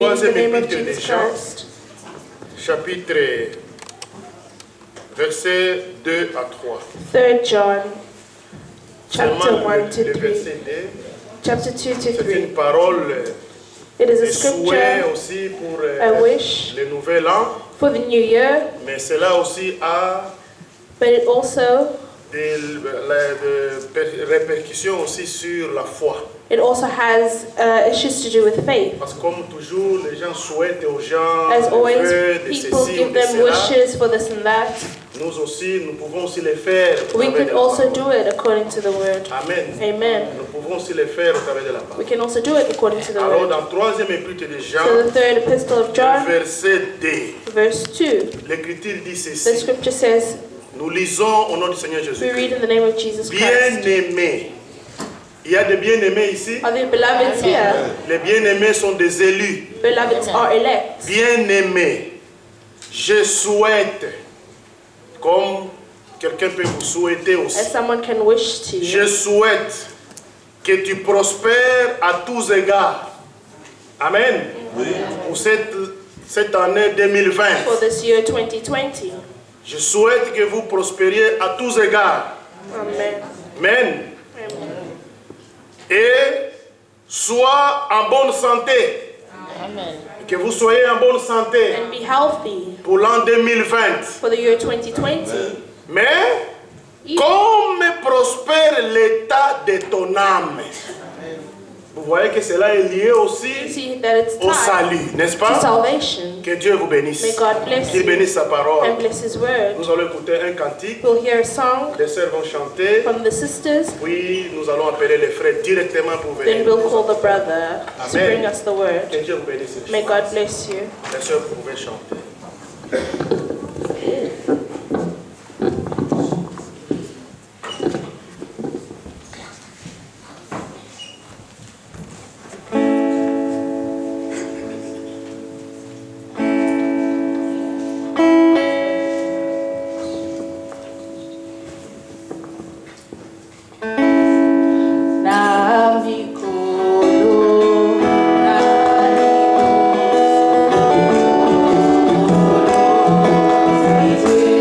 In the name of Jesus Christ. Chapitre versets 2 à 3. 3 John, chapter 1 to Le 3. verset 2, Chapter 2 to c'est 3. une parole It is de a souhait scripture, aussi pour a wish le nouvel an, for the new year, mais cela aussi a but it also des répercussions aussi sur la foi. It also has issues to do with faith. Parce que comme toujours, les gens souhaitent aux gens As des always, vœux, de people ceci ou give de them cela. wishes for this and that. Nous aussi, nous pouvons aussi les faire au We travers de can la also parole. do it according to the word. Amen. Amen. Nous pouvons aussi les faire au travers de la parole. We can also do it according to the Alors, word. dans le troisième épître de Jean, So the third epistle of John, verset 2, verse 2, l'Écriture dit the ceci. scripture says, Nous lisons au nom du Seigneur we Jésus. read in the name of Jesus Christ. Bien-aimés. Il y a des bien-aimés ici. Are the beloveds here? Les bien-aimés sont des élus. Beloveds are elect. Bien-aimés. Je souhaite, comme quelqu'un peut vous souhaiter aussi, As someone can wish to. je souhaite que tu prospères à tous égards. Amen. Pour cette année 2020. For this year 2020. Je souhaite que vous prospériez à tous égards. Amen. Amen. Amen. Et sois en bonne santé. Amen. Que vous soyez en bonne santé And be healthy pour l'an 2020. for the year 2020. Mais comme prospère l'état de ton âme. Vous voyez que cela est lié You aussi see that it's au tied salut, n'est-ce to pas? salvation. Que Dieu vous bénisse. May God bless Qu'il you bénisse sa parole. and bless His word. Nous allons écouter un cantique. We'll hear a song Les sœurs vont chanter. from the sisters, Puis nous allons appeler les frères directement pour then venir. we'll call the brother to Amen. bring us the word. Que Dieu vous bénisse. May God bless you. Les sœurs, vous pouvez chanter. Navikolo, navikolo,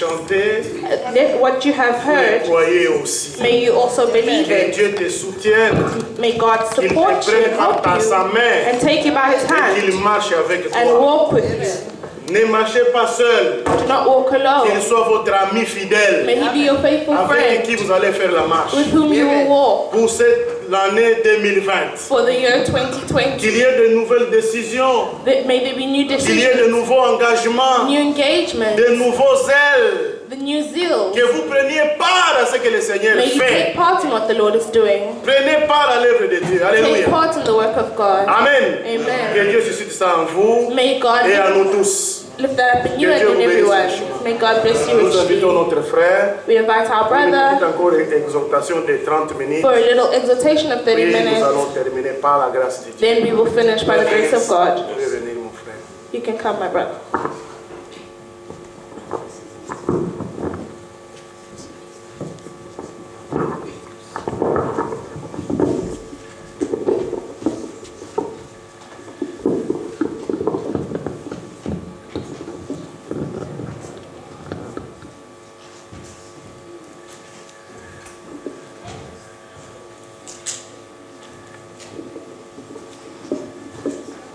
chanté, Let what you have vous le heard, croyez aussi. may you also believe Que it. Dieu te soutienne, May God qu'il te support you prenne and help par sa you main and take you by his et hand qu'il marche avec and toi. walk with you. Ne marchez pas seul, Do not walk qu'il alone. soit votre ami fidèle May he be your faithful avec qui friend vous allez faire la marche. with whom you will walk Pour l'année 2020, for the year 2020. qu'il y ait de nouvelles décisions, That may there be new qu'il y ait de decisions, nouveaux engagements, new engagement, de nouveaux ailes, the new zeal. que vous preniez part à ce que le Seigneur May you take fait. part in what the Lord is doing. Prenez part à l'œuvre de Dieu. Take Alléluia. part in the work of God. Amen. Amen. Que Dieu suscite ça en vous May God et à nous tous. lift that up in you Que and Dieu in vous everyone. bénisse. May God bless you Nous invitons richly. notre frère. We invite our Pour une brother petite encore exhortation de 30 minutes. for a little exhortation of 30 Et nous minutes. allons terminer par la grâce de Dieu. Then we will finish by the grace of God. Vous pouvez venir, mon frère. You can come, my brother.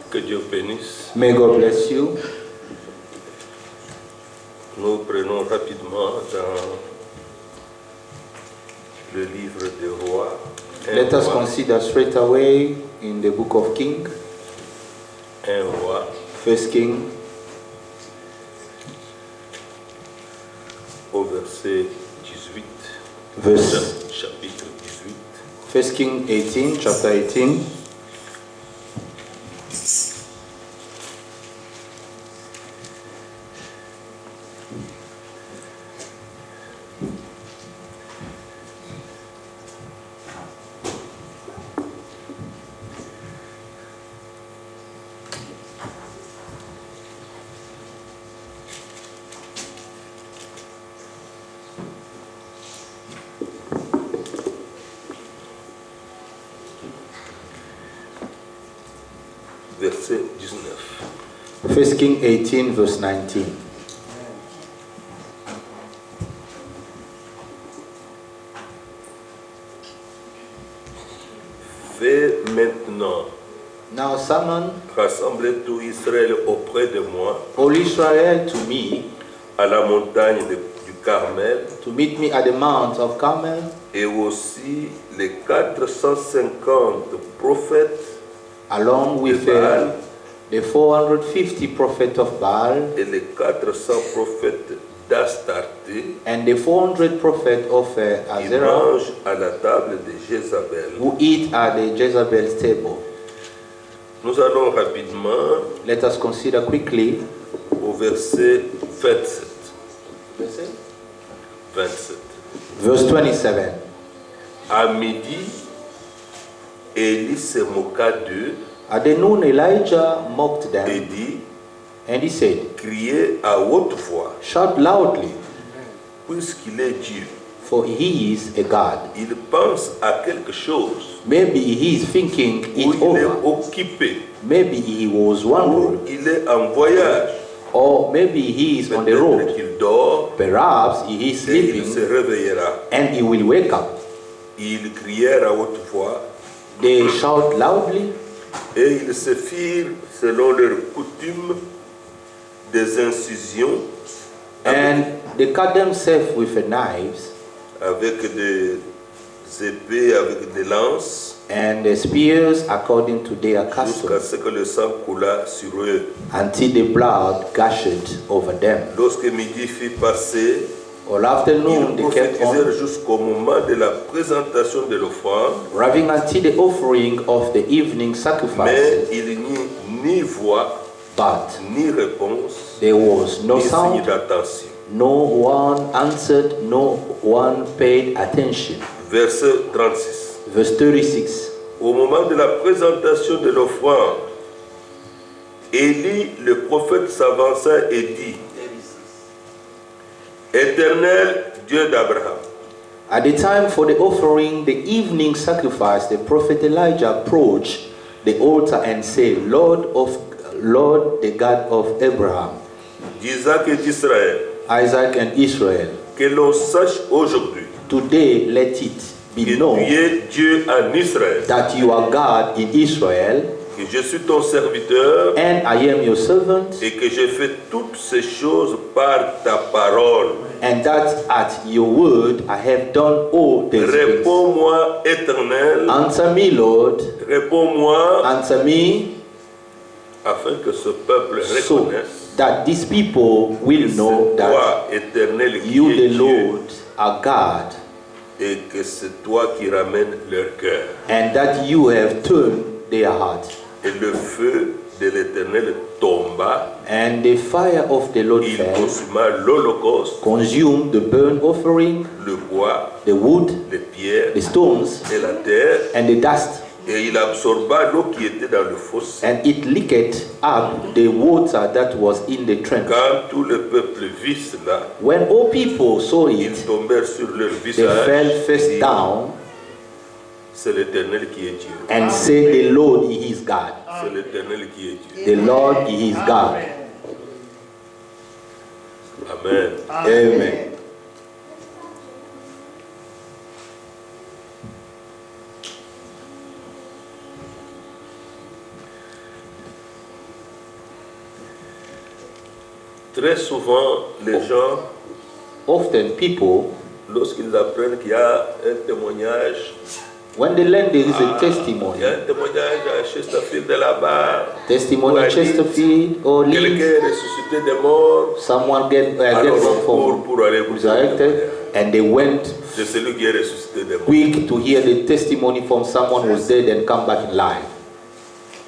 Que Dieu bénisse. May God bless you. Nous prenons rapidement dans le livre des rois. Let us consider straight away in the book of King, Un roi, First King, au verset 18. verse Chapitre 18. First King 18, chapter 18. Verset 19. First King 18, verse 19. Fais maintenant Now summon rassembler tout Israël auprès de moi all Israel to me, à la montagne du Carmel to meet me at the Mount of Carmel, et aussi les 450 prophètes along de with Baal the 450 prophets of Baal et les 400 prophètes d'Astarté and the 400 prophets of qui Azerah mangent à la table de Jézabel. who eat at the Jezebel's table. Nous allons rapidement Let us consider quickly au verset 27. 27. verse 27. À midi, Élie se moqua d'eux At the noon, Elijah mocked et them, dit, and he said, criez à haute voix, shout loudly, puisqu'il est Dieu. for he is a God. Il pense à quelque chose, Maybe he is thinking ou it il est over. occupé, Maybe he was ou wondering, il est en voyage. or maybe he is on the Peut-être road. qu'il dort Perhaps he is et il se sleeping réveillera. and he will wake up. Ils crièrent à haute voix They shout loudly, et ils se firent, selon leur coutume, des incisions and they cut themselves with knives avec des épées, avec des lances, and the spears according to their jusqu'à custom, ce que le sang coula sur eux. until the blood gushed over them. Lorsque midi fut passé, All afternoon ils they kept prophétisèrent on, jusqu'au moment de la présentation de l'offrande, raving until the offering of the evening mais sacrifices, il n'y eut ni voix, but ni réponse, there was no ni signe sound, d'attention. no one answered, no one paid attention. Verset 36. Verse 36. Au moment de la présentation de l'offrande, Élie, le prophète, s'avança et dit, Éternel Dieu d'Abraham, At the time for the offering, the evening sacrifice, the prophet Elijah approached the altar and said, Lord, the God of Abraham, d'Isaac et d'Israël, Isaac and Israel. Que l'on sache aujourd'hui Today, let it que be tu known es Dieu en Israël, that you are God in Israel, que je suis ton serviteur and I am your servant, et que j'ai fait toutes ces choses par ta parole. and that at your word I have done all these things. Réponds-moi, Éternel, Answer me, Lord. réponds-moi, Answer me, afin que ce peuple so reconnaisse that these people will que know c'est that toi, Éternel, qui you, es the Dieu, Lord, are God, et que c'est toi qui ramènes leur cœur. and that you have turned their heart. Et le feu de l'Éternel tomba, And the fire of the Lord il fell, consuma l'holocauste, consumed the burnt offering, le bois, the wood, les pierres the stones, et la terre, and the dust, et il absorba l'eau qui était dans le fossé. and it licked up the water that was in the trench. Quand tout le peuple vit cela, When all people saw ils it, tombèrent sur leur they visage. fell face et down c'est l'Éternel qui est Dieu. and said, "The Lord He is God. C'est l'Éternel qui est Dieu. The Lord He is God." Amen. Amen. Très souvent, les gens, Often people, lorsqu'ils apprennent qu'il y a un témoignage, when they learn there is a il y a testimony, un témoignage à Chesterfield de là-bas, testimony in Chesterfield or Leeds, quelqu'un est ressuscité des morts, someone get alors on from court pour aller vous resurrected, and they went c'est celui qui est ressuscité des morts. quick to hear the testimony from someone who was dead and come back in life.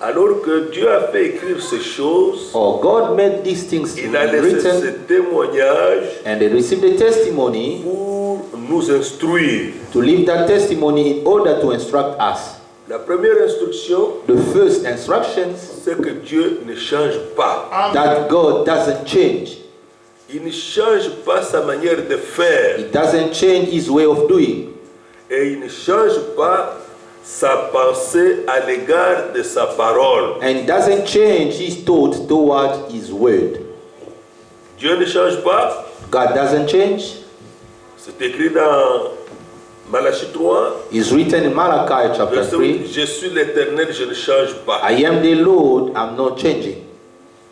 Alors que Dieu a fait écrire ces choses, Or God made these things il a laissé written, ces témoignages and they received the testimony pour nous instruire. to leave that testimony in order to instruct us. La première instruction, The first instructions c'est que Dieu ne change pas. that God doesn't change. Il ne change pas sa manière de faire He doesn't change His way of doing. et il ne change pas sa pensée à l'égard de sa parole. And He doesn't change His thoughts toward His word. Dieu ne change pas. God doesn't change. C'est écrit dans Malachie 3, It's written in Malachi chapter verset 3. 8, je suis l'Éternel, je ne change pas. I am the Lord, I'm not changing.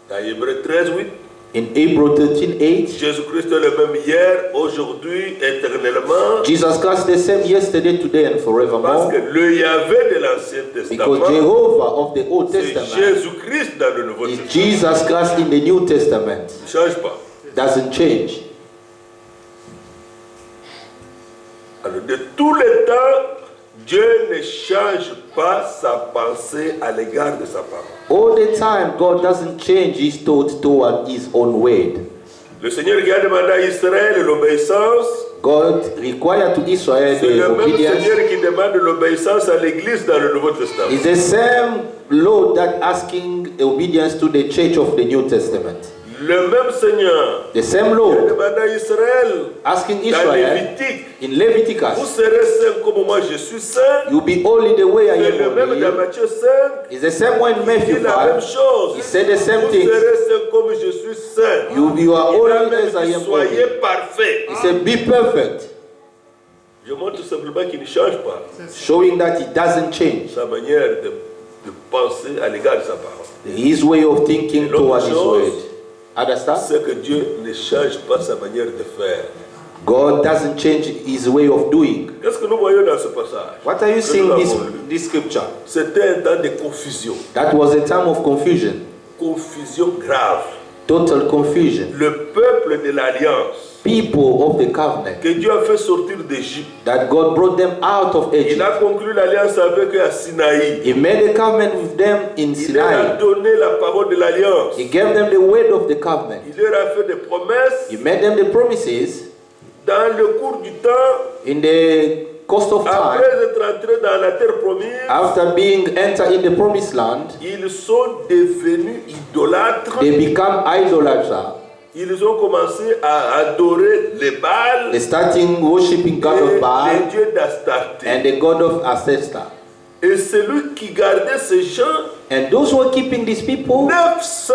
Dans Hébreux 13, 8, In Hebrews 13:8, Jésus-Christ est le même hier, aujourd'hui, éternellement. Jesus Christ the same yesterday, today, and Parce forevermore. que le Yahvé de l'Ancien Because Testament, Jehovah of the Old c'est Testament Jésus-Christ dans le Nouveau is Testament. Jesus Christ in the New Testament. Il ne change pas. Doesn't change. Alors, de tous les temps, Dieu ne change pas sa pensée à l'égard de sa parole. All the time, God doesn't change His thoughts toward His own word. Le Seigneur qui a demandé à Israël l'obéissance, God required to Israel c'est le the même obedience. Seigneur qui demande l'obéissance à l'Église dans le Nouveau Testament. It's the same Lord that asking obedience to the church of the New Testament. Le même Seigneur The same qui a Lord demandé à Israël asking dans Israel Lévitique, in vous Leviticus, serez saints comme moi je suis saint. you be holy the way I C'est am le même dans holy. Matthieu 5, It's the same one in il Matthew dit la même 5. chose. He said the same Vous thing. serez saints comme je suis saint. You are Il a holy même as I dit, am soyez holy. parfaits. He said, be perfect, Je montre tout simplement qu'il ne change pas showing that He doesn't change sa manière de penser à l'égard de sa parole. His way of thinking Et l'autre toward His chose, word. Understand? C'est que Dieu ne change pas sa manière de faire. God doesn't change His way of doing. Qu'est-ce que nous voyons dans ce passage? What are you Que seeing nous this, avons lu? this scripture? C'était un temps de confusion. That was a time of confusion, Confusion grave. total confusion. Le peuple de l'Alliance People of the covenant que Dieu a fait sortir d'Égypte. that God brought them out of Il Egypt. a conclu l'alliance avec eux à Sinaï. He made a covenant with them in Il leur a Sinai. donné la parole de l'alliance. He gave them the word of the covenant. Il leur a fait des promesses. He made them the promises Dans le cours du temps, in the course of après time. être entrés dans la terre promise, After being entered in the promised land, ils sont devenus idolâtres. they become idolaters. Ils ont commencé à adorer les Baals They starting worshiping God et of les Baal dieux d'Astarté. and the God of Ancestor. Et celui qui gardait ces gens, And those who are keeping these people, 900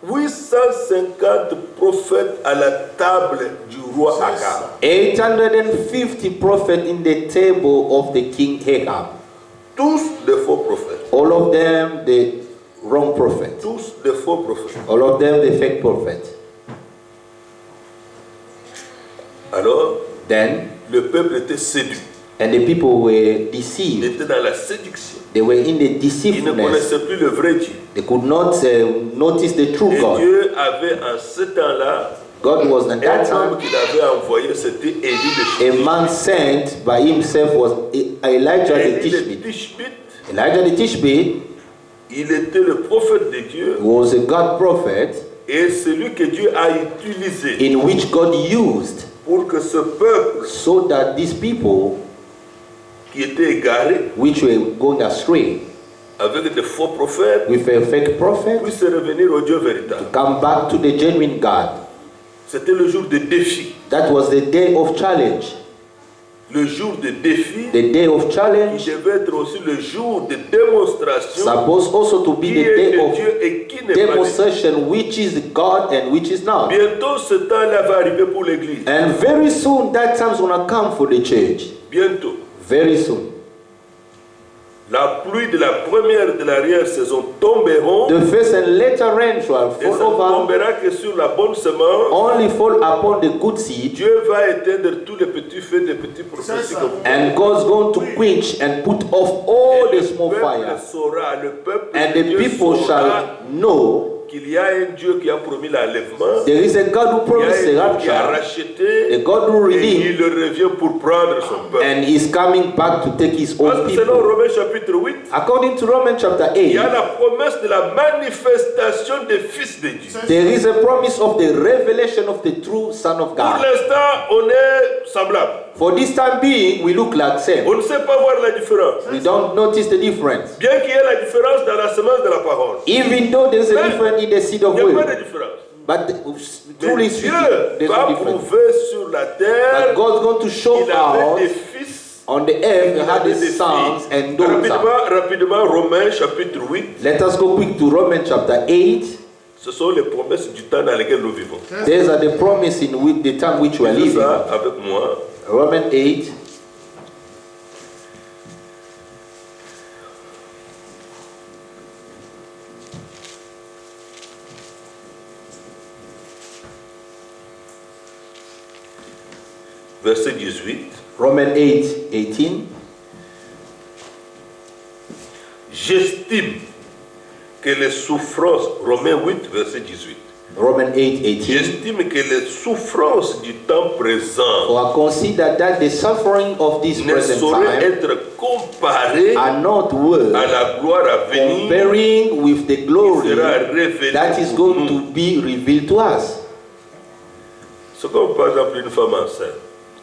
850 prophètes à la table du roi Agab. 850 prophets in the table of the king Ahab. Tous des faux prophètes. All of them the wrong prophet. Tous des faux prophètes. All of them the fake prophet. Alors, Then, le peuple était séduit. and the people were Il deceived. était dans la séduction. They were in the Il ne deceitfulness. connaissait plus le vrai Dieu. They could not notice the true Et God. Dieu avait en ce temps-là God was at that un homme time. qu'il avait envoyé, c'était Élie le A Tishbite. man sent by himself was Elijah the Élie le Tishbite. Tishbite, Elijah the Tishbite il était le prophète de Dieu was a God prophet et celui que Dieu a utilisé in which God used pour que ce peuple so that these people qui était égaré which were going astray avec des faux prophètes with a fake prophet puissent revenir au Dieu véritable. come back to the genuine God. C'était le jour de défi. That was the day of challenge. Le jour de défi The day of qui challenge devait être aussi le jour de démonstration supposed also to be qui the est day de of Dieu et qui n'est pas de Dieu. demonstration which is God and which is not. Bientôt ce temps-là va arriver pour l'église. And very soon that time's gonna come for the church. Bientôt. Very soon. La pluie de la première et de l'arrière-saison tomberont The first and later rain shall et ça fall ne over, tombera que sur la bonne semence. only fall upon the good seed, Dieu va éteindre tous les petits feux des petits prophéties que vous and God's going to quench and put off all the small le peuple fire. saura, le peuple And de the Dieu people saura shall know qu'il y a un Dieu qui a promis l'enlèvement, there is a God who il y a promised the un Dieu qui a rapture, racheté a God who et redeemed, il revient pour prendre son peuple. and is coming back to take his Parce own que selon people. Romains chapitre 8, According to Romans chapter il y 8, a la promesse de la manifestation des fils de Dieu. there is a promise of the revelation of the true Son of Pour God. l'instant, on est semblable. For this time being, we look like same. On ne sait pas voir la différence. We don't notice the difference. Bien qu'il y ait la différence dans la semence de la parole. Even though there is a difference in the seed of Il n'y a pas wheat. de différence. But truly Mais speaking, Dieu there's va no difference. prouver sur la But terre God's going to show qu'il avait out des fils, on the earth, he il had avait his des sons filles. and daughters. Rapidement, Romains chapitre 8, Let us go quick to Romans chapter 8. ce sont les promesses du temps dans lequel nous vivons. These are the promise in which, the time which we are Lisez living. ça avec moi. Romans 8. Verset 18. Romans 8, 18. J'estime que les souffrances, Romains 8, verset 18. Romans 8, 18. J'estime que les souffrances du temps présent For I consider that the suffering of this ne present sauraient time être comparées are not worth à la gloire à venir comparing with the qui glory sera révélée that is pour going nous. to be revealed to us. C'est comme par exemple une femme enceinte.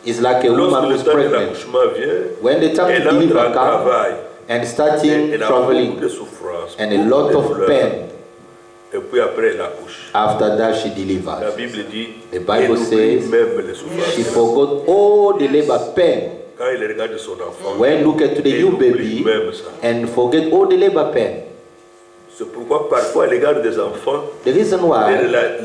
It's like a Lorsque woman le who's temps de pregnant. l'accouchement vient, When the time elle to entre deliver en comes travail. and starting Elle a beaucoup traveling de souffrance, and a beaucoup lot de of douleur. pain, Et puis après, elle accouche. after that she La delivers. Bible dit, The Bible elle oublie says même les souffrances. she forgot all the labor pain. Quand il regarde son enfant, When look at the elle new oublie baby même ça. and forget all the labor pain. C'est pourquoi parfois, à l'égard des enfants, The reason why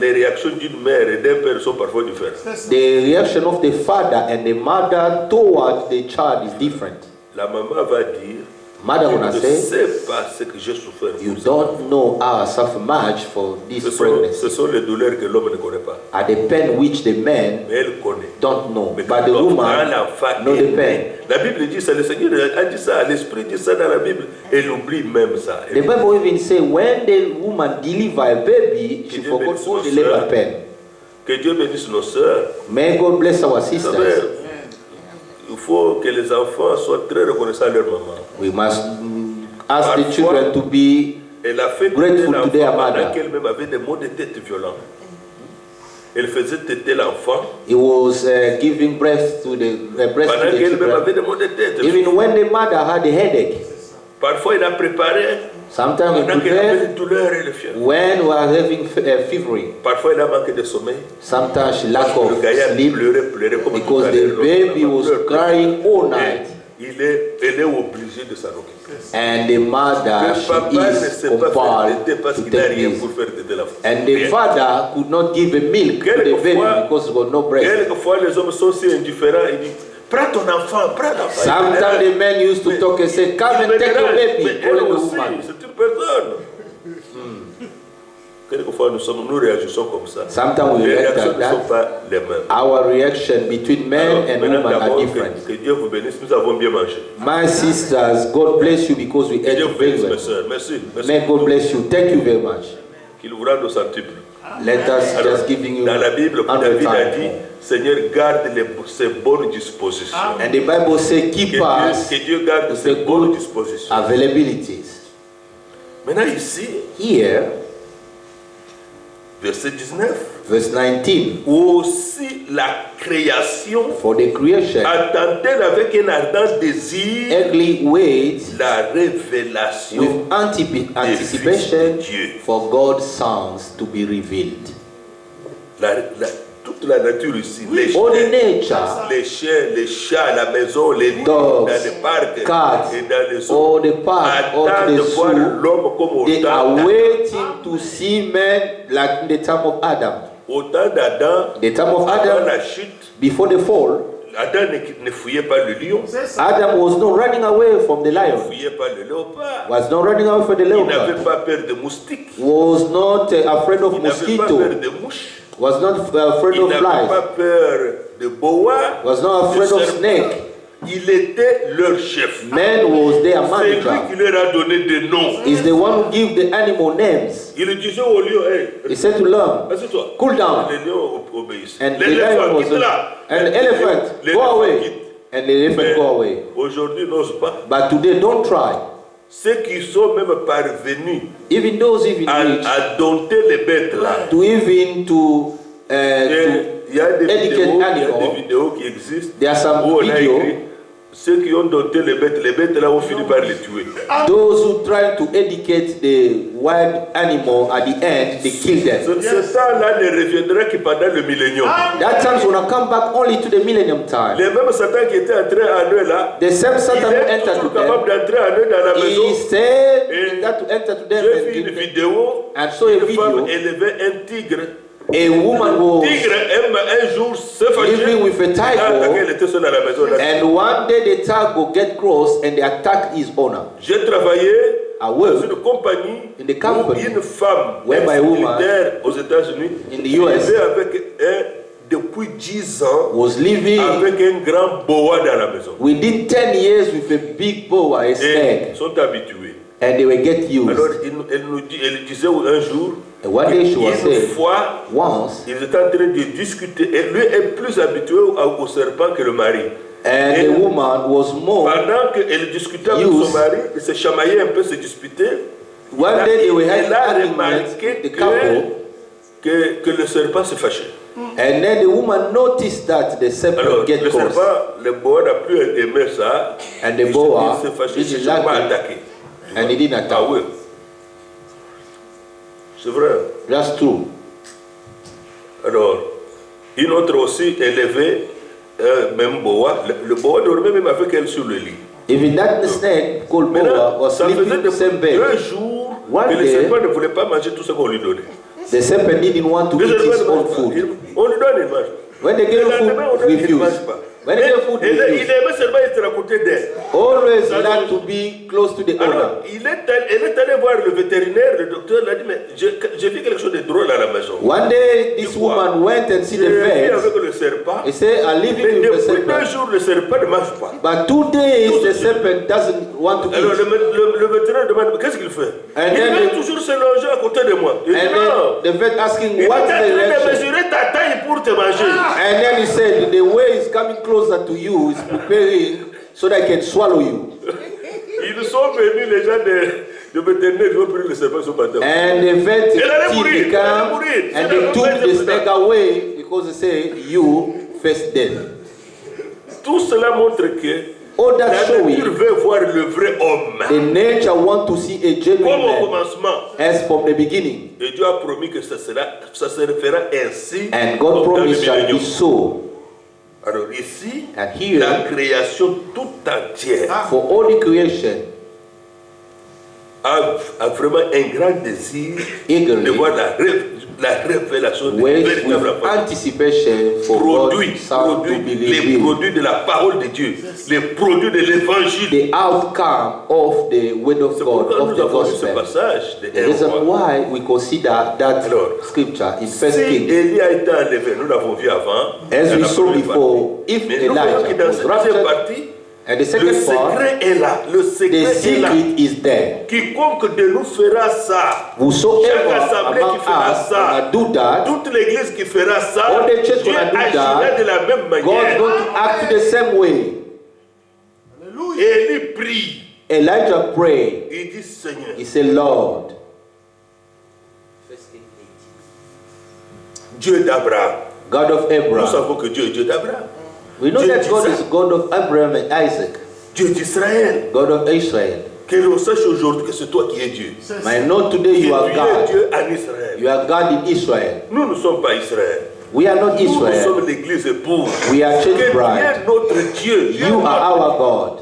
les réactions d'une mère et d'un père sont parfois différentes. the reaction of the father and the mother towards the child is different. La maman va dire, Mother tu gonna ne say, sais pas ce que j'ai souffert. you pour ça. don't know how I suffer much for this Ce pregnancy. sont les douleurs que l'homme ne connaît pas. Are the pain which the man Mais elle connaît. don't know, Mais but quand the woman l'enfant know est the pain. né, la Bible dit ça, le Seigneur a dit ça, l'Esprit dit ça dans la Bible, elle oublie même ça. The Bible even say when the woman deliver a baby, she Dieu forgot bénisse all nos the labor sœurs. pain. Que Dieu bénisse nos sœurs. May God bless our Vous savez, sisters. il faut que les enfants soient très reconnaissants à leur maman. We must ask the children to be Elle a fait Grateful téter to their l'enfant pendant mother. qu'elle-même avait des maux de tête violents. Elle faisait téter l'enfant He was giving breast to the breast pendant to the qu'elle-même children. avait des maux de tête. Even when the mother had a headache, Parfois, il a préparé sometimes we pendant qu'elle avait prepare des douleurs et le fièvre. when we are having fevering. Parfois, il a manqué de sommeil. Sometimes she lack Le of gaillard sleep pleurait comme tout because à the l'heure. baby was Pleure. crying all night. elle est obligée de s'en occuper. And the mother, Le papa ne she sait is pas faire compelled téter parce to qu'il n'a take rien this. pour faire téter la femme. And the father could not give a milk to the baby because he got no breast. Quelquefois, les hommes sont si indifférents, ils disent prends ton enfant, prends ton enfant. Sometimes the men used to talk and say, come and take your baby, Mais elle calling the aussi, woman. c'est une personne. Quelquefois, nous réagissons comme ça. Sometimes we Les react réactions like ne sont that. pas les mêmes. Our reaction between men Alors, and maintenant, women are d'abord, different. que Dieu vous bénisse, nous avons bien mangé. My sisters, God bless you because we Que ate Dieu vous very bénisse, mes well. soeurs. Merci. May God bless you. Thank you very much. Qu'il vous rende au centuple. Let us Alors, just giving you dans la Bible, 100 David a dit, times. Seigneur, garde ses bonnes dispositions. And the Bible says, keep us Que Dieu garde with ses the bonnes good dispositions. availabilities. Maintenant ici, Here, verset 19, verse 19, aussi la création for the creation attend-elle avec un ardent désir eagerly waits la révélation with Dieu. anticipation for God's sons to be revealed. Toute la nature ici, les All the chiens, nature, les chiens, les chats, la maison, les lions, dogs, dans les parcs cats, et dans les all eaux, the park, all attendent the de voir zoo, l'homme comme they are autant waiting to see men like in the time of Adam. d'Adam. The time of Avant Adam, la chute, before the fall, Adam ne fouillait pas le lion, Adam was not running away from the ne lion, fouillait pas le léopard, was not running away from the il n'avait leopard, pas peur de moustiques, was not afraid il of n'avait pas mosquito, peur de mouches, was not afraid il of n'avait flies, pas peur de boa, was not afraid de of serpents. snake. Il était leur chef. Man was their C'est lui manager. qui leur a donné des noms. Is the one who give the animal names. Il disait au lion, hey, He said to lamb, assieds-toi. cool down. Les lions obéissent. And the L'éléphant lion quitte was là. and the elephant go L'éléphant away. quitte. And the elephant Mais go away. aujourd'hui, n'ose pas. But today don't try. Ceux qui sont même parvenus Even those even reach à dompter les bêtes là. to even to Il y a des educate animal. vidéos qui existent There are some où on a video. écrit ceux qui ont dompté les bêtes là ont fini par les tuer. those who try to educate the wild animal at the end they kill them. Ce temps-là ne reviendra que pendant le millénium. That time's gonna come back only to the millennium time. Les mêmes Satan qui étaient entrés en eux là, The same il Satan who est entered to toujours capable them, d'entrer en eux dans la maison. he said Et he got to enter to them J'ai and vu give une them. vidéo, And saw a une femme video. élevait un tigre. A woman Le was tigre aime un jour se fâcher. living with a Ah, tiger, elle était seule à la maison. Là. and one day the tiger get cross and they attack his owner. J'ai travaillé I dans work une compagnie in the où company une femme whereby a woman militaire aux États-Unis in the US vivait avec depuis 10 ans was living avec un grand boa dans la maison. within 10 years with a big boa, a Et snake, ils sont habitués. and they will get Alors used. elle disait un jour, And one day she was une saying, fois, once, ils étaient en train de discuter. Et lui est plus habitué au serpent que le mari. and Et the woman was more. pendant qu'elle discutait avec Used. son mari, ils se chamaillait un peu, se disputaient. One day they were Elle a having remarqué the couple, que le serpent se fâchait. and then the woman noticed that the serpent Alors, get le cross, serpent, le boa n'a plus aimé ça. and the boa il se fâchait, il didn't ne s'est pas like it, attaqué. and he didn't Ah attack. oui. C'est vrai. That's true. Alors, une autre aussi élevée, même boa. Le boa dormait même avec elle sur le lit. Even that snake called boa Maintenant, was ça faisait sleeping in the same depuis 2 bed. jours One que le day, serpent ne voulait pas manger tout ce qu'on lui donnait. The serpent didn't want to Le eat serpent his ne own mange pas. food. On lui donne, il mange. When they Le gave lendemain, on food, donne, il ne mange refused. pas. When they gave food, Il refused. aimait seulement être à côté d'elle. Always Ça like donne- to be close to the Alors, owner. elle est allée voir le vétérinaire, le docteur l'a dit, mais j'ai vu quelque chose de drôle à la maison. One day, this woman went and see J'ai the vu vet. avec le serpent, He said, I'm mais living with the depuis 2 serpent. jours, le serpent ne mange pas. But 2 days, the serpent doesn't want to Alors, eat. le vétérinaire demande, mais qu'est-ce qu'il fait? And Il then veut the- toujours se loger à côté de moi. Il dit And non. then the vet asking, Il est en what's train the de reaction? mesurer ta taille pour te manger. And then he said, the way is coming closer to you is preparing so that I can swallow you. Ils sont venus, les gens de vétérinaire, ils ont pris le serpent, ils sont partis. And the vet Elle allait team mourir, they elle allait come mourir. and C'est they la took mauvaise the snake président. away because they say, you first dead. Tout cela montre que All la that nature showing, veut voir le vrai homme. the nature want to see a genuine Comme au man commencement. as from the beginning. Et Dieu a promis que ça se fera ainsi. And God comme dans le promised shall be millénium. so. Alors ici, And here, la création toute entière for all the creation, a vraiment un grand désir de eagerly voir la révélation de waits véritable with anticipation for God's son to be les revealed. produits de la parole de Dieu, les produits de l'évangile. The outcome of the word of C'est God, pourquoi of nous the avons lu ce gospel. passage de The reason 1 roi. why we consider that Alors, scripture in Si First Kings, Élie a été enlevé, nous l'avons vu avant, as dans we la saw première before, partie. if Mais nous voyons que Elijah dans was cette deuxième raptured, partie, and the le second part, secret est là. Le the secret est là. secret is there. Quiconque de nous fera ça, Whosoever chaque assemblée among qui fera us ça, gonna do that, toute l'église qui fera ça, all the church Dieu gonna do agira that, de la même God's manière. going to act the same way. Et Élie prie. Elijah prayed. Il dit Seigneur, He said, Lord, Dieu d'Abraham. God of Nous Abraham. savons que Dieu est Dieu d'Abraham. We know Dieu that God d'Isaac. is God of Abraham and Isaac, Dieu d'Israël. God of Israel. Que l'on sache aujourd'hui que c'est toi qui es Dieu. I know today Que you are tu es God. Dieu en Israël. You are God in Israel. Nous ne sommes pas Israël. We are not Nous Israel. sommes l'église épouse. We are Que church tu bride. es notre Dieu. Dieu You notre- are our God.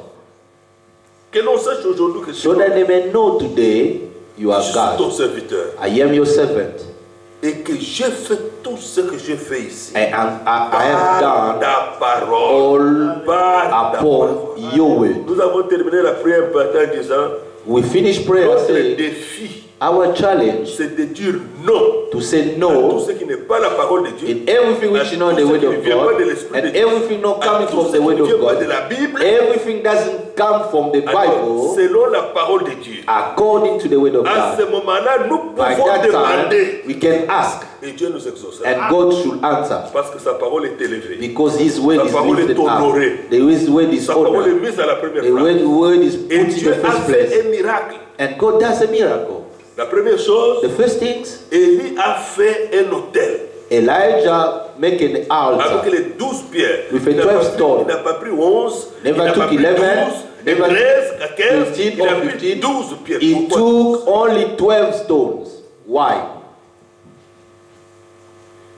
Que l'on sache aujourd'hui que So that they may know today you je are suis ton God. serviteur. I am your servant. Et que j'ai fait tout ce que j'ai fait ici. I have done ta parole. all Par ta parole. upon your word. Nous avons terminé la prière en disant We finish prayer notre saying défi, our challenge c'est de dire non to say à tout no ce qui n'est pas la parole de Dieu. in everything which is not the word of God, and everything not coming from the word of de God. la Bible, Everything doesn't come from the alors, Bible selon la parole de Dieu. according to the word of À ce God. moment-là, nous By pouvons that demander time, we can ask, et Dieu nous exaucera. and God should answer, Parce que sa parole est élevée. because His word Sa is parole est lifted up. honorée. His word is Sa parole est honored. mise à la première The place. word is put Et in Dieu the a first fait place. un miracle. And God does a miracle. La première chose, The first things, Élie a fait un autel Elijah make an avec altar. les 12 pierres. With a Il n'a 12 pas pris- stone. il n'a pas pris 11, Never il n'a took pas pris 11, 12, et never 13, à 15, 15 il a or pris 15. 12 pierres. He Pourquoi? took only 12 stones. Why?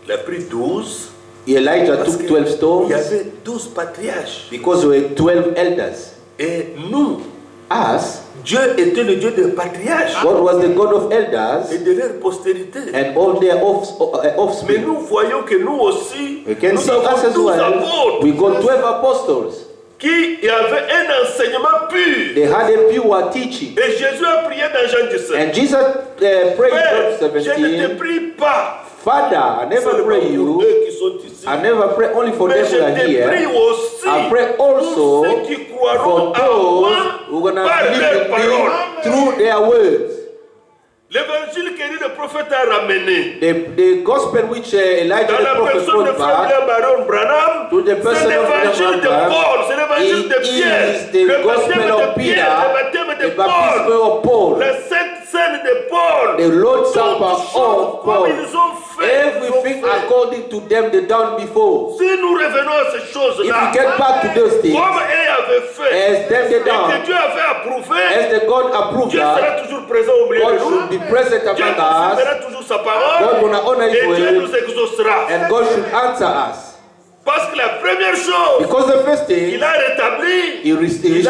Il a pris 12 Elijah parce took qu'il 12 stones y avait 12 patriarches. because there were 12 elders. Et nous, Us, Dieu était le Dieu des patriarches God was the God of elders et de leur postérité. and all their Mais offspring. nous voyons que nous aussi, We can nous see avons us as 12 well. apôtres We got 12 apostles. qui avaient un enseignement pur. They had a pure teaching. Et Jésus a prié dans Jean 17. And Jesus prayed in Père, John je ne te 17, prie pas Father, I never seulement pray pour you. eux qui sont ici, I never pray only for mais them je who are te prie here. aussi I pray pour also ceux qui croiront for en moi those who are going to par believe leurs in paroles. me through their words. L'évangile que le prophète a ramené The gospel which Elijah dans the la prophet personne de brought Frère back William Baron Branham, to the c'est person of l'évangile de Abraham, Paul, c'est l'évangile de it Pierre, is the le gospel baptême of de Pierre, le Peter, baptême de the baptism Paul, of Paul, la sainte scène de Paul, the Lord's toutes Supper choses of comme Paul. ils ont fait. Everything ils ont fait. according to them they done before. Si nous revenons à ces If choses-là, we get back to those things, comme eux avaient fait, as them they et que done, Dieu avait approuvé, as the God approved Dieu that, sera toujours présent au milieu God de nous. should be present Dieu among us, confirmera toujours sa God parole gonna honor His et Dieu word, nous exaucera. and God should answer us. Parce que la première chose Because the first thing, qu'il a rétabli, He il a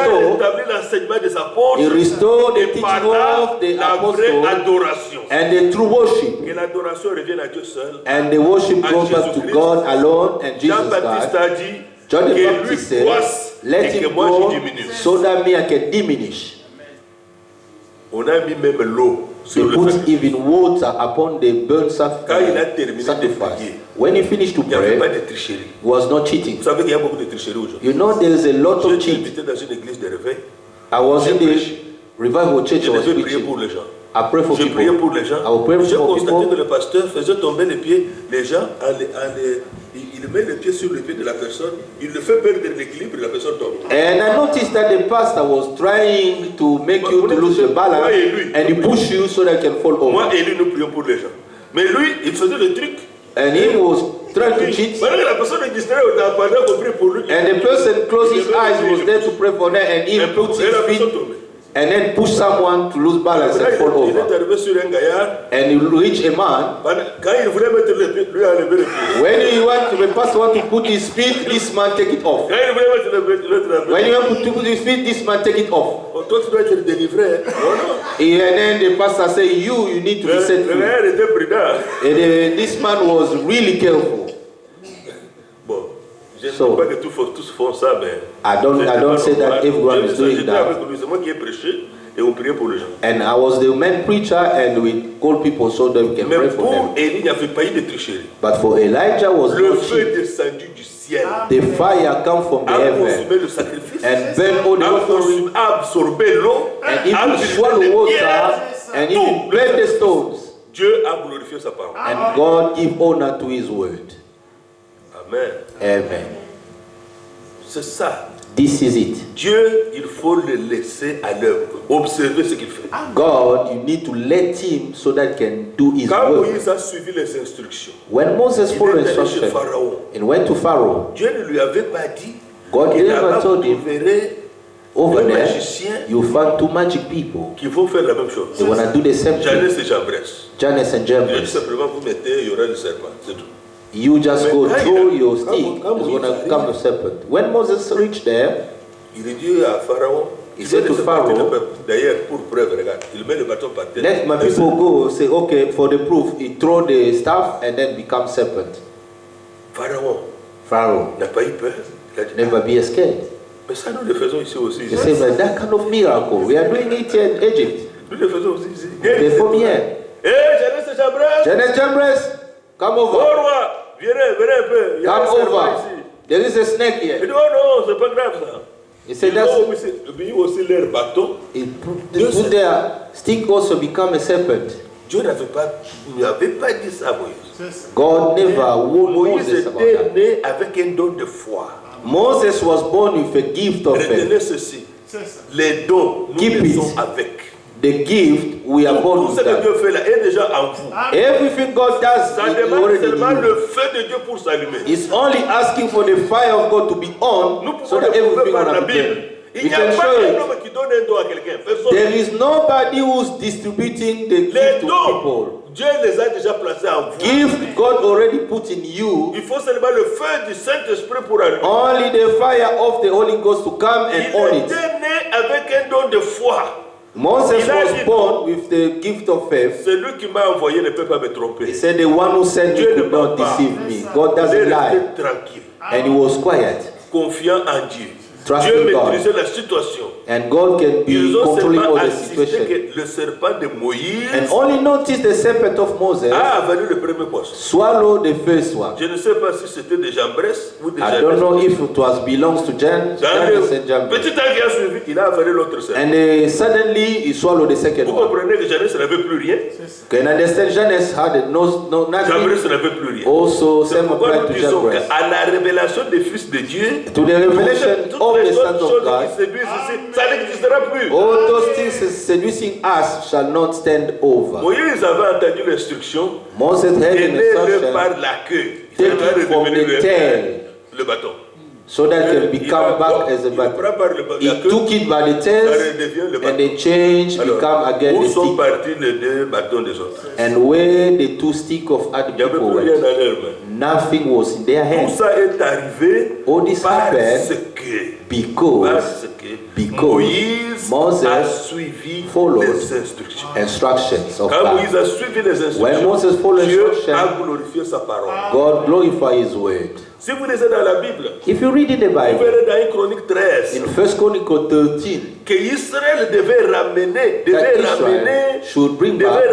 restored, rétabli l'enseignement des apôtres He restored the et teaching par là, of the la vraie apostles adoration. and the true worship. Que l'adoration revienne à Dieu seul. And the worship goes back to God alone and Jesus Jean-Baptiste Christ. a dit John the que lui Baptist said, croisse let et que him moi go je diminue. so that me I can diminish. On a mis même l'eau They sur le put sacrifice. even water upon the burnt Quand il a terminé de sacrifice. prier, When he finished to il n'y avait pas pray, de tricherie. he was not cheating. Vous savez qu'il y a beaucoup de tricherie aujourd'hui. You know there is a lot J'ai of été cheating. invité dans une église de réveil. I was in the prêché. revival church Je I was devais prier pour preaching. les gens. I pray for Je priais people. pour les gens. I will pray J'ai for constaté people. que le pasteur faisait tomber les pieds. Les gens, il met les pieds sur les pieds de la personne. Il le fait perdre l'équilibre et la personne tombe. And I noticed that the pastor was trying to make you to lose your balance and he pushed you so that you can fall Moi over. et lui, nous prions pour les gens. Mais lui, il faisait le truc. And he was trying to cheat. Pendant que la personne est distraite, pendant qu'on prie pour lui. And the person closed his eyes, was there to pray for them, and he Et put la his personne feet tombait. and then push someone to lose balance and fall Il est over. arrivé sur un gaillard. And you reach a man. Quand il voulait mettre le pied, lui a levé le pied. When the pastor want to put his feet, this man take it off. Quand il voulait mettre le pied, l'autre a levé. When you want to put his feet, this man take it off. Oh, toi, tu dois être délivré. Oh, non. And then the pastor say, you need to be set Le free. gaillard était prudent. And this man was really careful. Bon, je ne So, dis pas que tous font ça, mais... I don't say that everyone is doing J'étais that. avec lui, c'est moi qui ai prêché et on priait pour les gens. And I was the main preacher, and we called people so they can Mais pray for them. pour Élie, il n'y avait pas eu de tricherie. But for Elijah was Le not feu cheap. est descendu du ciel. The fire come from the A heaven consumé le sacrifice. and burn all the offering, A absorbé l'eau. and A even brisé swallow les water, pierres. and even burn the stones. Dieu a glorifié sa parole. And God give honor to His word. Amen. Amen. C'est ça. This is it. Dieu, il faut le laisser à l'œuvre. Observer ce qu'il fait. God, you need to let Him so that He can do His Quand work. Moïse a suivi les instructions, When Moses il followed est allé chez instruction Pharaon. and went to Pharaoh, Dieu ne lui avait pas dit God que never là-bas vous told him, verrez over des there, magiciens you find two magic people. qui vont faire la même chose. They want to do the same thing. Jannes et Jambres. Jannes and Dieu dit Jambres. simplement vous mettez, il y aura le serpent. C'est tout. You just go But through hey, your come stick, on, come it's on, going to it's come a serpent. When Moses reached there, Il est dit à Pharaon, He said to Pharaoh, d'ailleurs, pour preuve, regarde, il met le bâton par terre. let my people go. Say, okay, for the proof, he throw the staff and then become serpent. Pharaon Pharaoh, n'a pas eu peur. Il a dit, never be scared. mais ça, nous le faisons ici aussi. They say, but that kind of miracle, we are doing it here in Egypt. Nous le faisons aussi ici. They from here. Hé, Jannes et Jambres, Jannes Jambres, come oh over. roi, venez un peu. Il y a un Come serpent over. ici. There is a snake Il here. dit, oh non, c'est pas grave ça. He said, Ils that's ont mis aussi leur bâton. they put their stick also become a serpent. Dieu ne n'avait pas dit ça à Moïse. God never warned Moïse Moses about était that. né avec un don de foi. Moses was born with a gift of Retenez faith. ceci. Les dons, nous Keep les it. sommes avec. The gift, we are born Tout ce with que that. Dieu fait là est déjà en vous. Everything God does Ça is demande already seulement in you. le feu de Dieu pour s'allumer. It's only asking for the fire of God to be on Nous so pouvons that le prouver everything par la will be Bible. burning. Il We n'y a can pas show un it. homme qui donne un don à quelqu'un. Personne. There is nobody who's distributing the Les gift to dons, people. Dieu les a déjà placés en vous. Gift God already put in you. Il faut seulement le feu du Saint-Esprit pour allumer. Only the fire of the Holy Ghost to come and Il on était it. né avec un don de foi. Moses Il a was dit- born with the gift of faith. Celui qui m'a envoyé ne peut pas me tromper. He said, the one who sent me Dieu ne could not ment pas. deceive me. God Il est doesn't lie. resté tranquille, And he was quiet. confiant en Dieu. Trusting Dieu God. maîtrisait la situation. And God can be Ils ont controlling seulement all the assisté situation. que le serpent de Moïse And only notice the serpent of Moses a avalé le premier poste. swallow the first one. Je ne sais pas si c'était de Jambres ou de I don't know Jannes. if it was belongs to Jannes Dans and le Jambres. petit temps qui a suivi, il a avalé l'autre serpent. And suddenly he swallowed the second Vous one. comprenez que Jannes n'avait plus rien. Can understand Jannes had no nothing. Jambres n'avait plus rien. Also, C'est same pourquoi applied nous to disons Jambres. qu'à la révélation des fils de Dieu, To the revelation toutes of les the autres Son choses of God, qui séduisent ici, ça n'existera plus. all those things seducing us shall not stand over. Moïse avait entendu l'instruction, Moses had an tenez-le instruction par la queue. Take Ça va it from redevenir the tail. le bâton. so that can Il become back as a il button. prend par la He queue, took it by the ça tails redevient le and bâton. the change Alors, become again où the sont stick. partis les deux bâtons des autres? And where the two stick of other Il n'y avait people plus rien went, dans leurs mains. nothing was in their Tout hands. ça est arrivé All this parce happened que because Moïse Moses a suivi followed les instructions. instructions of Quand God. Moïse a suivi les When instructions, Moses followed Dieu instructions, a glorifié sa parole. God glorified His word. Si vous lisez dans la Bible, If you read in the vous Bible, verrez dans 1 Chronique 13 in 1 Chronicles 13, que Israël devait ramener that Israel should bring back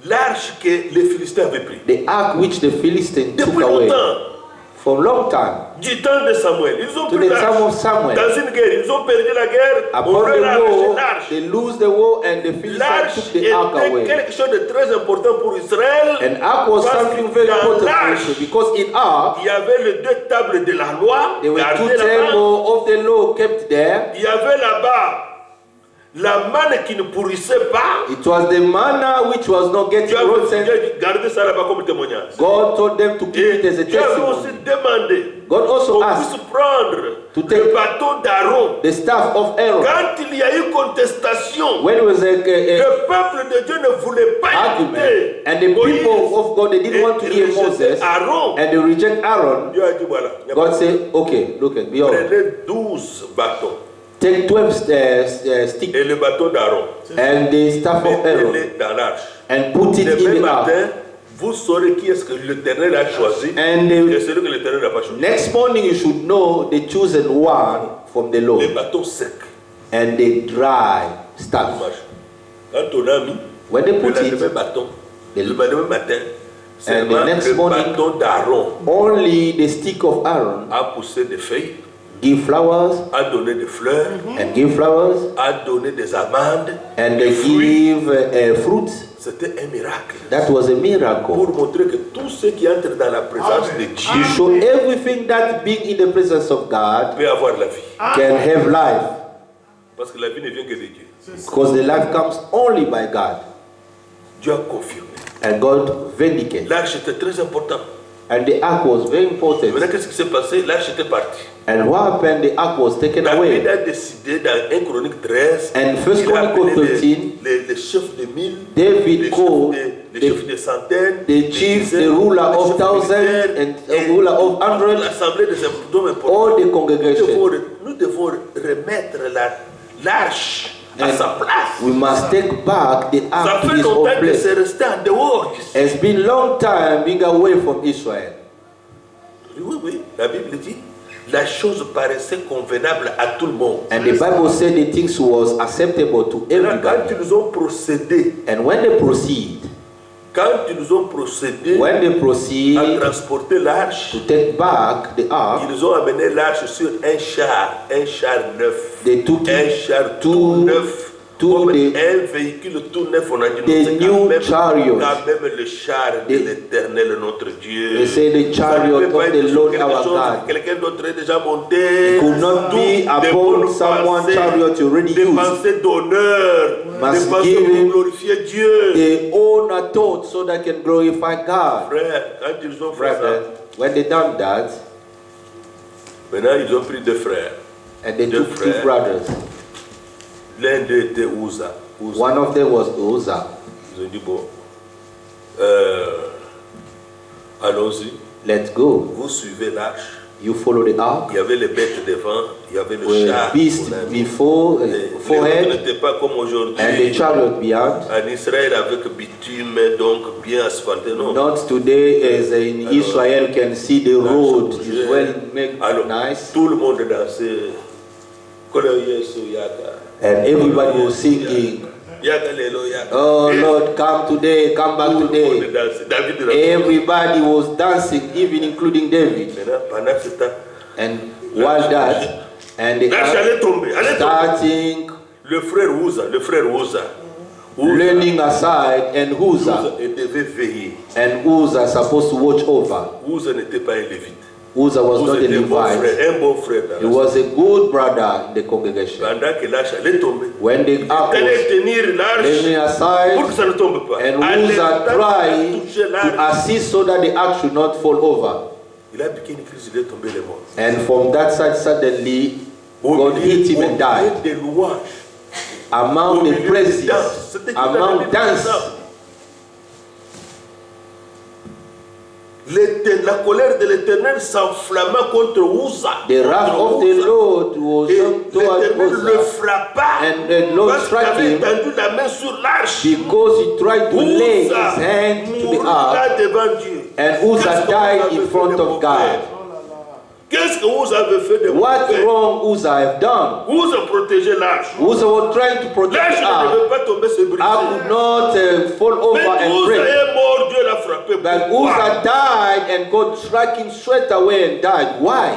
l'arche que les Philistins avaient pris. the ark which the Philistines took Depuis away longtemps, for a long time. du temps de Samuel, ils ont To pris the time l'arche. of Samuel. Dans une guerre, ils ont perdu la guerre, on Upon leur the a arraché war, l'arche. they lose the war and the Philistines L'arche took the ark était away. quelque chose de très important pour Israël. And ark was Parce something que very dans important for l'arche, Israel because in ark il y avait les deux tables de la loi, there were two gardées là-bas. tables of the law kept there. Il y avait là-bas la manne qui ne pourrissait pas. It was the manna which was not getting Dieu rotten. avait gardé ça là-bas comme témoignage. God told them to keep Et it as a Dieu avait aussi testimony. demandé God also qu'on asked puisse prendre to le take bâton d'Aaron. the staff of Aaron. Quand il y a eu contestation, When it was a le peuple de Dieu ne voulait pas argument, écouter and the Moïse. people of God, they didn't want to Et hear rejeter Moses, Aaron. and they reject Aaron. Dieu a dit voilà, il y a God pas de said, okay, look at, behold, prenez 12 bâtons take 12 sticks et le bâton d'Aaron, and the staff of Aaron mettez-les dans l'arche. and put it in Demain the ark. matin, vous saurez qui est-ce que l'Éternel a choisi And et the celui que l'Éternel n'a pas choisi. next morning you should know the chosen one from the Les Lord bâtons secs. and the dry staff. Quand on a mis When they le put lendemain it, bâton, the- le lendemain matin, the seulement next le morning- bâton d'Aaron only the stick of Aaron a poussé des feuilles, give flowers a donné des fleurs, and give flowers a donné des amandes, and des they fruits. give fruit. C'était un miracle. That was a miracle. Pour montrer que tous ceux qui entrent dans la présence de To Dieu show everything that being in the presence of God peuvent avoir la vie. can have life, Parce que la vie ne vient que de Dieu. because the life comes only by God, Dieu a confirmé. and God vindicated. L'arche était très important. And the ark was very Maintenant, important. qu'est-ce qui s'est passé? L'arche était partie. And what happened? The ark was taken David away. a décidé dans 1 Chronique 13, And First il a appelé Chronicle 13, les chefs de mille, David les called chefs de centaines, the chief, dizaines, the ruler les of chefs thousands, militaires, and et the ruler of hundreds, l'assemblée des hommes importants. all the Nous congregation. devons remettre l'arche à And sa place. we must take back the Ça ark to fait its own longtemps que place. c'est resté en dehors. It's been long time being away from Israel. Oui, oui, la Bible dit, la chose paraissait convenable à tout le monde. And the Bible said the things was acceptable to Maintenant, quand everybody. ils ont procédé, And when they proceed, when they à proceed transporter l'arche, to take back the ark, ils ont amené l'arche sur un char neuf. they took Un it char to- tout neuf. to Comme the- un véhicule tout neuf, on a dit the non, c'est new chariot. quand même le char de The- l'Éternel notre Dieu. they say the Ça ne chariot peut of pas the être sur Lord quelque our chose God. que quelqu'un d'autre est déjà monté. Could not Tout be des upon bonnes someone's pensées, chariot you already des used. pensées d'honneur, Must des pensées give pour him glorifier Dieu. They own a thought so they can glorify God. Frère, quand ils ont fait Brethren, ça, when they done that, maintenant ils ont pris deux frères. and they Deux took two frères. brothers. L'un d'eux était Uza. One of them was Uzzah. Ils ont dit bon, allons-y, Let's go. vous suivez l'arche. You follow the ark. Il y avait les bêtes devant, il y avait le With char. beast on a mis. before, Les autres forehead, n'étaient pas comme and the aujourd'hui. chariot behind. En Israël avec bitume, donc bien asphalté, non. Not today as in Israel can see the road is well made Alors, nice, tout le monde dansait. Kolo Yesu Yaka. and everybody was singing, Yaka lelo yaka. "Oh Et Lord, come today, come back tout le monde today." dansait. David dansait. Everybody was dancing, even including David. Maintenant, pendant ce temps, And while that, and the l'arche allait tomber. Allait tomber. starting Le frère Uza. leaning aside, and Uzzah, Il devait veiller. and Uzzah supposed to watch over. Uza n'était pas un lévite. Uzzah was Uza not a était un bon Levite. frère, un bon frère. He was a good brother in the congregation. Pendant que l'arche allait tomber, When the ark il allait was tenir l'arche leaning pour aside, que ça ne tombe pas. and À Uzzah l'instant qu'il a touché tried to l'arche, assist so that the ark should not fall over. il a piqué une crise, il est tombé les morts. And from that side, suddenly, God hit him and died. Des louanges. Among the praises, among dance, La colère de l'Éternel s'enflamma contre Uza. the wrath of the Lord was Et shown towards l'Éternel le Uzzah, frappa. and the Lord Parce qu'il struck avait him tendu la main sur l'arche. because he tried to lay his Uza hand to the mourut ark, là devant Dieu. and Uzzah Qu'est-ce que died Uza in avait front fait de of God. mauvais? Qu'est-ce que Uza avait fait de What mauvais? wrong Uzzah have done? Uza protégeait l'arche. Uzzah was trying to protect L'arche the ne ark. devait pas tomber, se briser. I could not fall over Mais and Uza break. est mort, Dieu l'a frappé. But Pourquoi? Uzzah died and God struck him straight away and died. Why?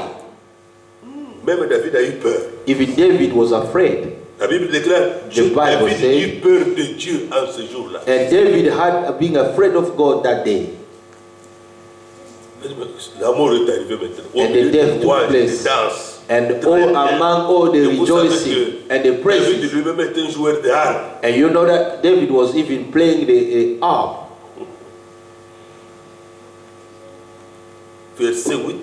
Même David a eu peur. Even David was afraid. La Bible déclare, Bible David says- eut peur de Dieu en ce jour-là. And David had been afraid of God that day. La mort est arrivée maintenant. Au And the milieu death des took louanges, place. des danses. And Très all bien. among all the Et vous savez rejoicing que and the David praises. lui-même est un joueur de harpe. And you know that David was even playing the harp. Verset 8.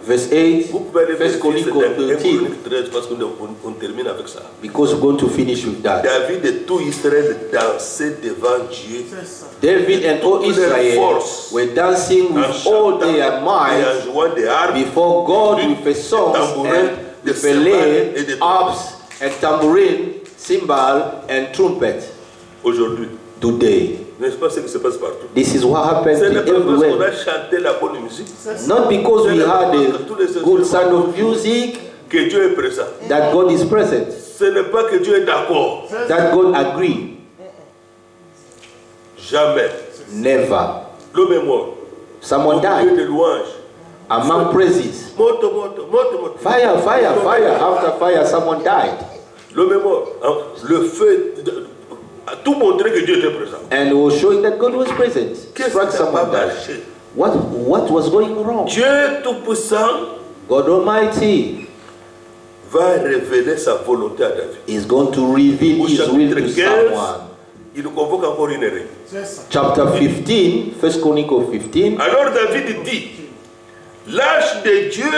Verse 8, Vous pouvez aller 1 vérifier, Chronicles c'est 13, Chronique 13 parce qu'on termine avec ça. because we're going to finish with that. David et tout Israël dansaient devant Dieu David and all Israel were dancing en with all their et en might jouant des harpes, before God with a song and with a lay, harps and tambourine, cymbal and trumpet. aujourd'hui. Today, N'est-ce pas ce qui se passe partout? this is what happens Ce n'est pas parce qu'on everywhere. a chanté la bonne musique Not because we had a good sound of music que Dieu est présent. that God is present, Ce n'est pas que Dieu est d'accord. that God agree. Jamais. Never. L'homme est mort. Someone Au died milieu de louanges. among praises. Moto, moto, moto, moto. Fire, fire, fire. After fire, someone died. L'homme est mort. Le feu a tout montré que Dieu était présent. And it was showing that God was present. Qu'est-ce Struck qui n'a pas someone died. marché? What was going wrong? Dieu Tout-Puissant God Almighty va révéler sa volonté à David. is going to reveal Au His will chapitre to 15, someone. il convoque encore une reine. Chapter 15, 1 Chronicles 15, Alors David dit, l'arche de Dieu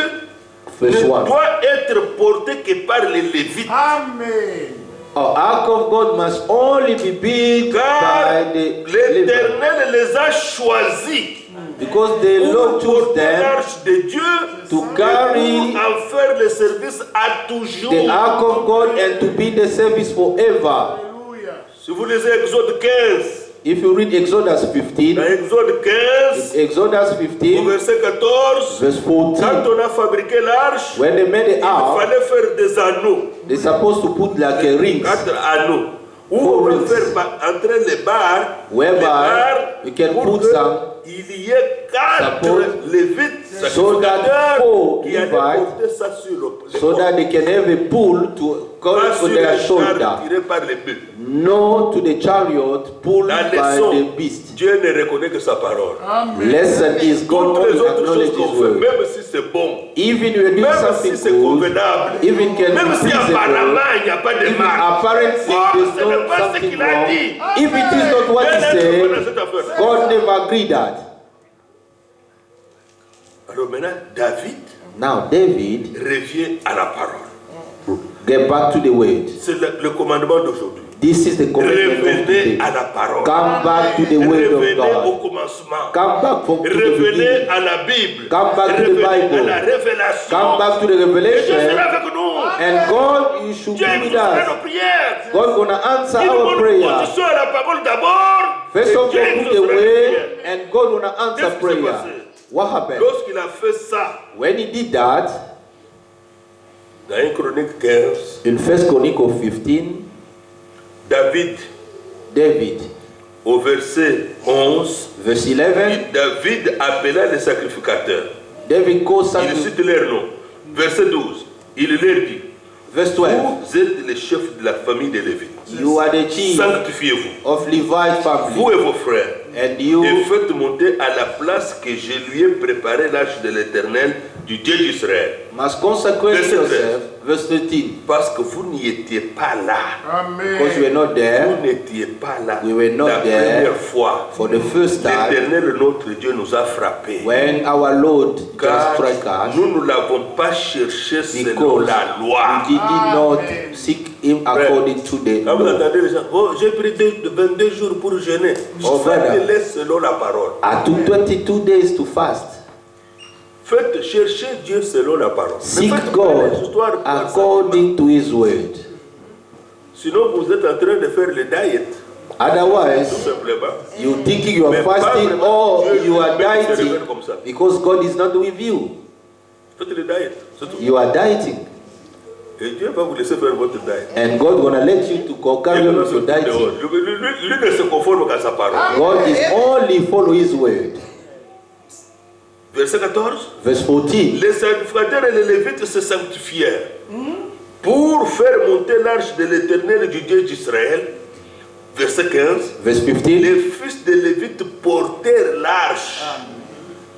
verse ne 1. doit être portée que par les Lévites. Amen. Our ark of God must only be built Car by the Levites, l'Éternel les a choisis because the pour Lord chose porter them l'arche de Dieu to et carry pour en faire le service à toujours. the ark of God and to be the service forever. Alléluia. Si vous lisez Exode 15, If you read Exodus dans 15, Exode 15, Exodus au 15, verset 14, verse quand 14, on a fabriqué l'arche, when they made the il ark, fallait faire des anneaux, they're supposed to put like a rings, 4 anneaux, où Four on peut rings. faire entrer les barres, whereby you can pour put que some, il y ait 4 support, Lévites so that sacrificateurs four qui allaient Levites, porter ça sur le so that they can have a pull to go pas on sur their les chars shoulder. tirés par les bœufs. No to the chariot pulled La by leçon, the beast. Dieu ne reconnaît que sa parole. Lesson is God Toutes les only autres acknowledge choses qu'on His fait, word. même si c'est bon, Even you are doing même si something c'est good, convenable, even can même be si pleasurable, apparemment il n'y a pas de even marque, apparently there's ce n'est no pas ce something qu'il a wrong, dit. if it is not what He Dieu n'est pas dans said, cette affaire. God never agreed that. Alors maintenant, David Now David, revient à la parole. get back to the word. C'est le commandement d'aujourd'hui. This is the commandment of Revenez today. à la parole. Come back to the word of Revenez au God. commencement. Come back from to the Revenez beginning. à la Bible. Come back to the Revenez à Bible. la révélation. Come back to the Et Dieu revelation. sera avec nous. And God, you should Dieu be with écoutera us. nos prières. God gonna answer Il nous our donne prayer. position à la parole d'abord. First et of all, Dieu put the écoutera nos word, prières. and God gonna answer Qu'est-ce qui s'est prayer. passé? What happened? Lorsqu'il a fait ça, When he did that, dans 1 Chronique 15, in 1 Chronicles 15, David, au verset 11, verse 11, David appela les sacrificateurs. David goes Il to cite leur nom. Verset 12, il leur dit, verse 12. vous êtes les chefs de la famille des Lévites. You are the chief Sanctifiez-vous, of Levi's vous family, et vos frères, and et you faites monter à la place que je lui ai préparée l'arche de l'Éternel, du Dieu d'Israël. must consecrate Verse 13. yourself. Verse 13. Parce que vous n'y étiez pas là. Because you were not Vous there n'étiez pas là. We were not la there première fois. for the first time L'Éternel, notre Dieu, nous a frappés. when our Lord just Car struck us, nous ne l'avons pas cherché selon because la loi. we did not seek Him according to the Quand vous law. entendez les gens, oh, j'ai pris 22 jours pour jeûner. Oh, brother. Faites-les selon la parole. I took 22 days to fast. Faites chercher Dieu selon la parole. Ne Seek faites pas God les histoires pour ça. according to His word. Sinon, vous êtes en train de faire le diet. Tout Otherwise, simplement. you thinking you are Mais pas fasting vraiment. or Dieu you are lui-même se révèle dieting comme ça. because God is not with you. Faites le diet. C'est tout. You are dieting, Et Dieu va vous laisser faire votre diet. and God gonna let you to carry on with your dieting. Lui ne se conforme qu'à sa parole. God is only follow His word. Verset 14. Verse 14. Les sacrificateurs et les Lévites se sanctifièrent pour faire monter l'arche de l'Éternel du Dieu d'Israël. Verset 15. Verse 15. Les fils de Lévites portèrent l'arche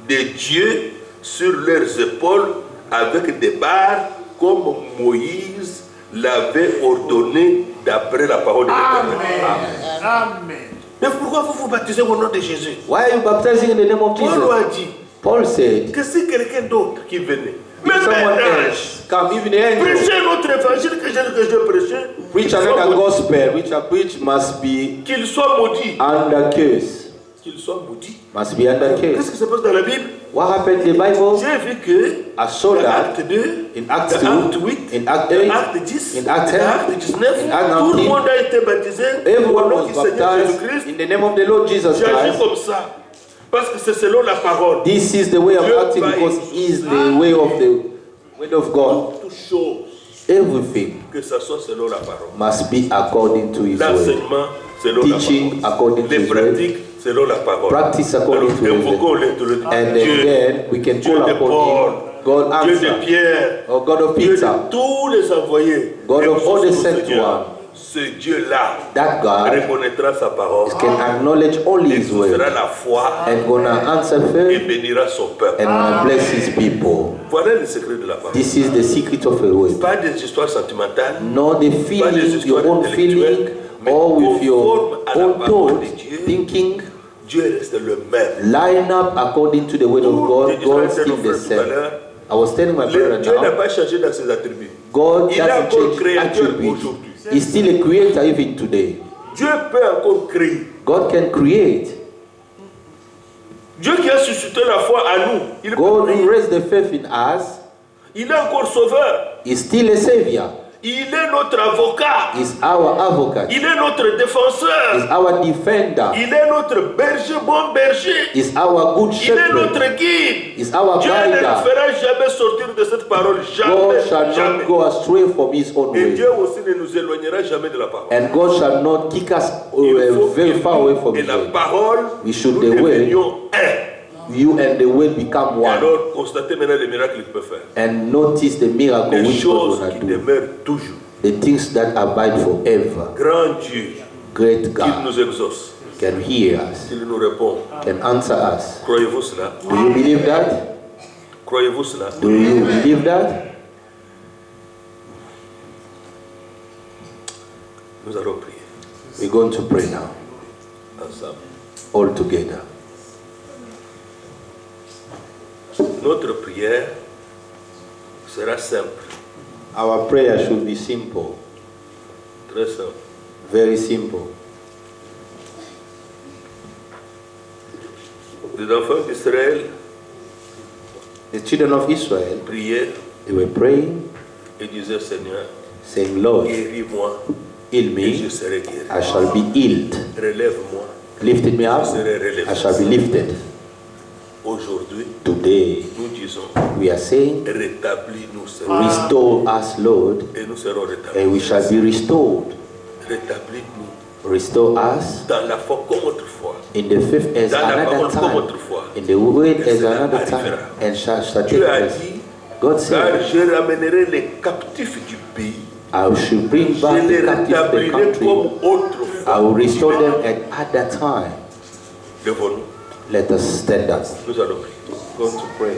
de Dieu sur leurs épaules avec des barres comme Moïse l'avait ordonné d'après la parole de l'Éternel. Amen. Mais pourquoi vous vous baptisez au nom de Jésus? Why are you baptizing in the name of Paul Jesus? a dit, Paul said, que si quelqu'un d'autre qui venait, if même someone un ange, else come, even the angel, prêcher un autre évangile que je prêchais, preach another gospel which I preach must be qu'il soit maudit. under curse. Qu'il soit maudit. Must be under Qu'est-ce curse. qui se passe dans la Bible? What happened in the Bible? J'ai vu que I saw dans that Acte 2, in Acts dans 2, Acte 8, in Acts dans 8, Acte 10, in Acts 10, dans Acte 19, in Acts tout le 19, monde a été baptisé au everyone nom was du Seigneur baptized Jésus-Christ. in the name of the Lord Jesus J'ai agi Christ. comme ça parce que c'est selon la parole. This is the way of Dieu acting va because it is the way of the word of God. Toute chose, Everything que ça soit selon la parole. must be according to His word. L'enseignement selon la Teaching parole. according to Les His word. pratiques selon la parole. Practice according to His word. Invoquons And Dieu, then we can Dieu call de upon Paul, Him. God Dieu de answer. Pierre, Or God of Dieu de Peter. tous les envoyés. God Et of all the notre sent Seigneur, one. ce Dieu-là That God reconnaîtra sa parole. can acknowledge only His Exaucera word la foi and gonna answer et faith bénira son peuple. and gonna bless His people. Voilà le secret de la parole. This is the secret of a word. Pas des histoires sentimentales, Not the feeling, your own feeling, or with your own thoughts, thinking. Dieu reste le même. Line up according to the word of God. God is still the same. I was telling my brother Dieu n'a now, pas changé dans ses attributs. God Il est doesn't encore change créateur attributes. aujourd'hui. He's still a creator even today. Dieu peut encore créer. God can create. Dieu qui a suscité la foi à nous, il peut God créer. who raised the faith in us Il est encore sauveur. is still a savior. Il est notre avocat. Is our advocate. Il est notre Is défenseur. our defender. Il est notre berger, bon berger. Is our good Il est shepherd. notre guide. Is our Dieu ne nous guide. fera jamais sortir de cette parole. God Jamais. shall Jamais. not go astray from His own Et way. Dieu aussi ne nous éloignera jamais de la parole. And God shall not kick us Il faut very que far away from nous et His la way. parole, We should nous the way. devenions un. You and the word become Et one. alors, constatez maintenant les miracles qu'il peut faire. And notice the miracle Les which God choses gonna qui do. demeurent toujours. The things that abide forever. Grand Dieu, Great qu'il God nous exauce, can hear us, qu'il nous répond. can answer us. Croyez-vous cela? Do you believe that? Croyez-vous cela? Do you believe that? Nous allons prier We're going to pray now, ensemble. all together. Notre prière sera simple, Our prayer should be simple, très simple. very simple. Les enfants d'Israël The children of Israel, priaient they were praying, et disaient, Seigneur, saying, Lord, guéris-moi heal et je me, serai guéri. I shall be healed. Relève-moi, Lift me je up, serai relevé. I shall be lifted. Aujourd'hui, Today, nous disons, we are saying, rétablis-nous, Seigneur, restore us, Lord, et nous serons rétablis. and we shall be restored. Rétablis-nous Restore us dans la foi comme autrefois. in the fifth as Dans la another parole comme time, autrefois. in the word Et as cela another time, arrivera. and shall take Dieu a place. dit, God car said, je ramènerai les captifs du pays. I should bring Je back les the captive to the rétablirai country. comme autrefois. I will restore them at that time. Levons-nous. Let us stand up. Nous allons prier. Going to pray.